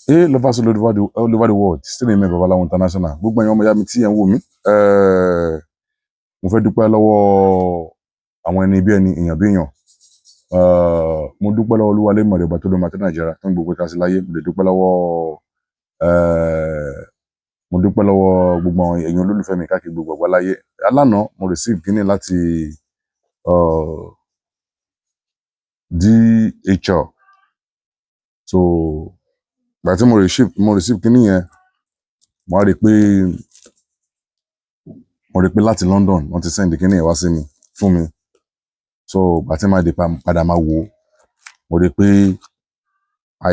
Lovers all over the world, still in Babalawo International. Gbogbo ẹ̀yin ọmọ ìyá mi tí ẹ̀ ń wò mí. Mo fẹ́ dúpẹ́ lọ́wọ́ àwọn ẹni bí ẹni èèyàn bí èèyàn. Mo dúpẹ́ lọ́wọ́ Olúwa lé mọ̀rẹ́ ọba tó lọ́mọ àti Nàìjíríà tó ń gbogbo ìta sí láyé. Mo dúpẹ́ lọ́wọ́ gbogbo àwọn èèyàn olólùfẹ́ mi káàkiri gbogbo àgbáláyé. Alánà mo receive kíní láti DHL. So gbà tí mo receive kíní yẹn, mo rí pé láti London wọ́n ti send kíní yẹn wá sí mi fún mi. So gbà tí máa dé padà máa wò, mo rí pé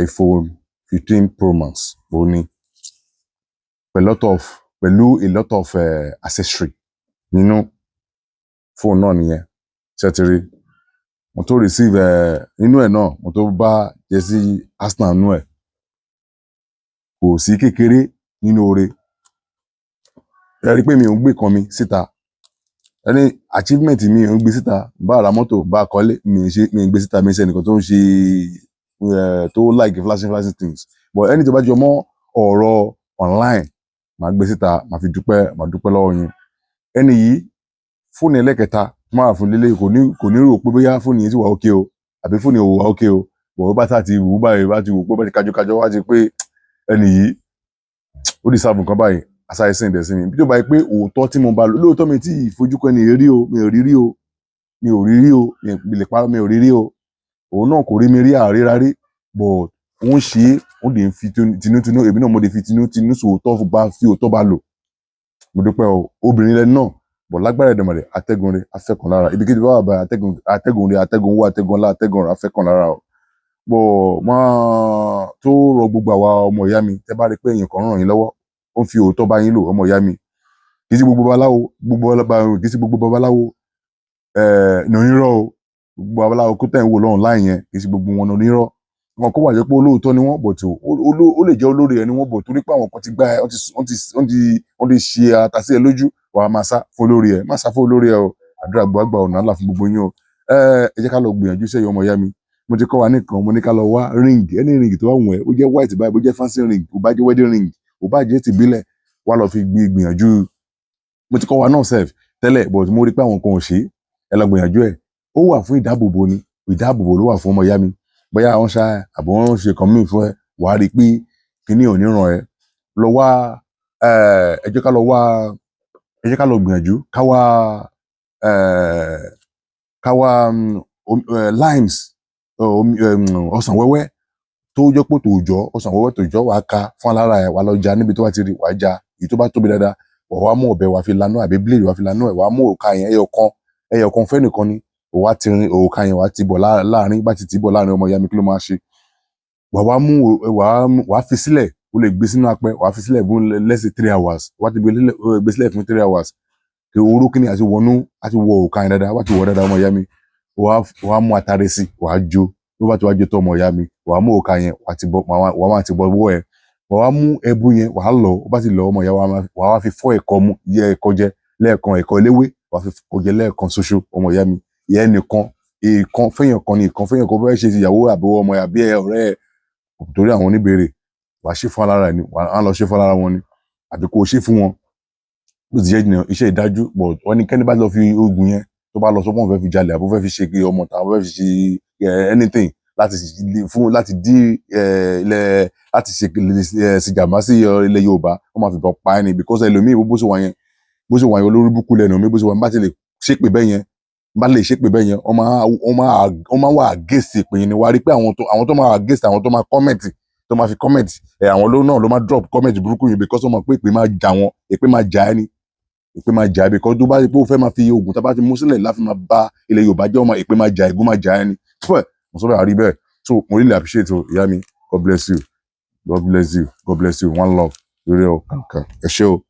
iPhone 15 Pro Max ó ní pẹ̀lú a lot of accessory nínú phone náà nìyẹn. Ṣé ti rí? Mo tó receive nínú ẹ̀ náà, mo tó bá jersey Arsenal nínú ẹ̀. Kò sí kékeré nínú oore. Ẹ rí pé mi ò ń gbé kan mi síta. Any achievement mi ò ń gbé síta. Bá ra mọ́tò, bá kọ́lé, mi ń gbé síta. Mi ṣe ẹnìkan tó ń ṣe tó like flashing things. But ẹni tó bá jọ mọ́ ọ̀rọ̀ online, màá gbé síta, màá dúpẹ́ lọ́wọ́ yín. Ẹni yìí, fóònù ẹlẹ́kẹta máa fún lélẹ̀ kò ní rò pé bóyá fóònù yẹn ti wà okay o, àbí fóònù yẹn ò wà okay o. Bọ̀ bá sá ti wù báyìí, bá ti wù pé bá ti kájọ wá ti pé ẹni yìí ó di sáàbù kan báyìí, asáré sí ìdẹ̀ sí mi. Bí tó bá yẹ pé òótọ́ tí mo bá lò, lóòótọ́ mi tí ìfojú kan ní rí o, mi ò rí rí o. Mi lè parọ́, mi ò rí rí o. Òun náà kò rí mi rí àríra rí, but òun ṣe, ó lè fi tinútinú, èmi náà mo lè fi tinútinú sòótọ́ fi òótọ́ bá lò. Mo dúpẹ́ o, obìnrin lẹ́nu náà, bọ̀ lágbára Èdùmàrè, atẹ́gùn rẹ̀ afẹ́kàn lára. Ibikíbi bá wà bá atẹ́gùn rẹ̀, atẹ́gùn owó, atẹ́gùn ọlá, atẹ́gùn rẹ̀ afẹ́kàn lára o. Bọ̀ máa tó rọ gbogbo àwa ọmọ ìyá mi, tẹ́ bá rí pé èèyàn kan ràn yín lọ́wọ́, ó ń fi òótọ́ bá yín lò, ọmọ ìyá mi. Kì í sí gbogbo babaláwo, ní onírọ́ o. Gbogbo babaláwo kó tẹ̀ ń wò lọ́run láì yẹn, kì í sí gbogbo wọn ní onírọ́. Wọn kó wà jẹ́ pé olóòótọ́ ni wọ́n, but ó lè jẹ́ olórí ẹni wọ́n, bọ̀ torí pé àwọn kan ti gbá ẹ, wọ́n ti ṣe àtàsí ẹ lójú, wà á máa sá fún olórí ẹ. Má sá fún olórí ẹ o. Àdúrà gbàgbà ọ̀nà àlà fún gbogbo yín o. Ẹ jẹ́ ká lọ gbìyànjú iṣẹ́ ọmọ ìyá mi. Mo ti kọ́ wa nìkan, mo ní ká lọ wá ring, any ring tó wà wùn ẹ́, ó jẹ́ white báyìí, ó jẹ́ fancy ring, ó bá jẹ́ wedding ring, ó bá jẹ́ tìbílẹ̀, wá lọ fi gbìyànjú. Mo ti kọ́ wa náà self tẹ́lẹ̀, but mo rí pé àwọn kan ò ṣe, ẹ lọ gbìyànjú ẹ̀. Ó wà fún ìdáàbòbò ni, ìdáàbòbò ló wà fún ọmọ ìyá mi. Bóyá àwọn ṣá àbọ̀ wọn ṣe kan mí fún ẹ, wà á rí pé kíní ò ní ràn ẹ́. Lọ wá, ẹ jẹ́ ká lọ gbìyànjú, ká wá limes, ọsàn wẹ́wẹ́ tó jẹ́ pé tòòjọ́, ọsàn wẹ́wẹ́ tòòjọ́ wà á ka fún alára ẹ̀, wà á lọ ja níbi tó bá ti rí, wà á ja. Èyí tó bá tóbi dáadáa, wà á mú ọ̀bẹ, wà á fi lanú àbí blade wà á fi lanú ẹ̀, wà á mú òòkà yẹn ẹyọkan fẹ́ nìkan ni. Wà á ti rin òòkà yẹn, wà á ti bọ̀ láàrin, bá ti bọ̀ láàrin ọmọ ìyá mi kí ló máa ṣe? Wà á fi sílẹ̀, ó lè gbé sínú apẹ, wà á fi sílẹ̀ fún less than 3 hours. Wà á ti gbé sílẹ̀ fún 3 hours. Kí oró kíní àti wọ òòkà yẹn dáadáa, wà á ti wọ̀ dáadáa ọmọ ìyá mi. Wà á mú atare sí, wà á jó. Ló bá ti wá jó tó ọmọ ìyá mi, wà á mú òòkà yẹn, wà á ti bọ̀ wọ́ ẹ. Wà á mú ẹbu yẹn, wà á lọ, ó bá ti lọ ọmọ ìyá wà á fi fọ́ ẹ̀kọ mu, yẹ ẹ̀kọ jẹ lẹ́ẹ̀kan, ẹ̀kọ eléwé, wà á fi kó jẹ lẹ́ẹ̀kan ṣoṣo ọmọ ìyá mi. Ìyẹn nìkan, ìkan fẹ́yàn kan ni, ìkan fẹ́yàn kan bẹ́ẹ̀ ṣe ìyàwó àbí ọmọ ìyá bí ọ̀rẹ́ ẹ̀. Torí àwọn oníbèrè, wà á ṣe fún alára ẹni, wà á lọ ṣe fún alára wọn ni, àbí kó ṣe fún wọn. Bó ti jẹ́ iṣẹ́ ìdájú, but wọ́n ní kẹ́ni bá lọ fi oògùn yẹn, tó bá lọ sọ pé wọ́n fẹ́ fi jalè, àbí fẹ́ fi ṣe kí ọmọ ta, fẹ́ fi ṣe anything láti ṣe jàmbá sí ilẹ̀ Yorùbá, wọ́n máa fi bọ̀ pa ẹni, because ẹlòmíì bó ṣe wà yẹn olórí búkú lẹ́nu mi, bó ṣe wà bá ti lè ṣépè bẹ́ẹ̀ yẹn, wọ́n máa wà against ìpè yẹn ni. Wà á rí pé àwọn tó máa against, àwọn tó máa comment, tó máa fi comment, àwọn náà ló máa drop comment burúkú yẹn, because wọ́n mọ̀ pé ìpè máa jà wọn, ìpè máa jà ẹni, ìpè máa jà, because tó bá rí pé ó fẹ́ máa fi oògùn tá bá ti mú sílẹ̀ láti máa bá ilẹ̀ Yorùbá jẹ́, ọmọ ìpè máa jà, ìgún máa jà ẹni. Mo sọ bẹ́ẹ̀ àrí bẹ́ẹ̀. So mo really appreciate o ìyá mi. God bless you. God bless you. God bless you. One love. Ire o kankan. Ẹ ṣé o.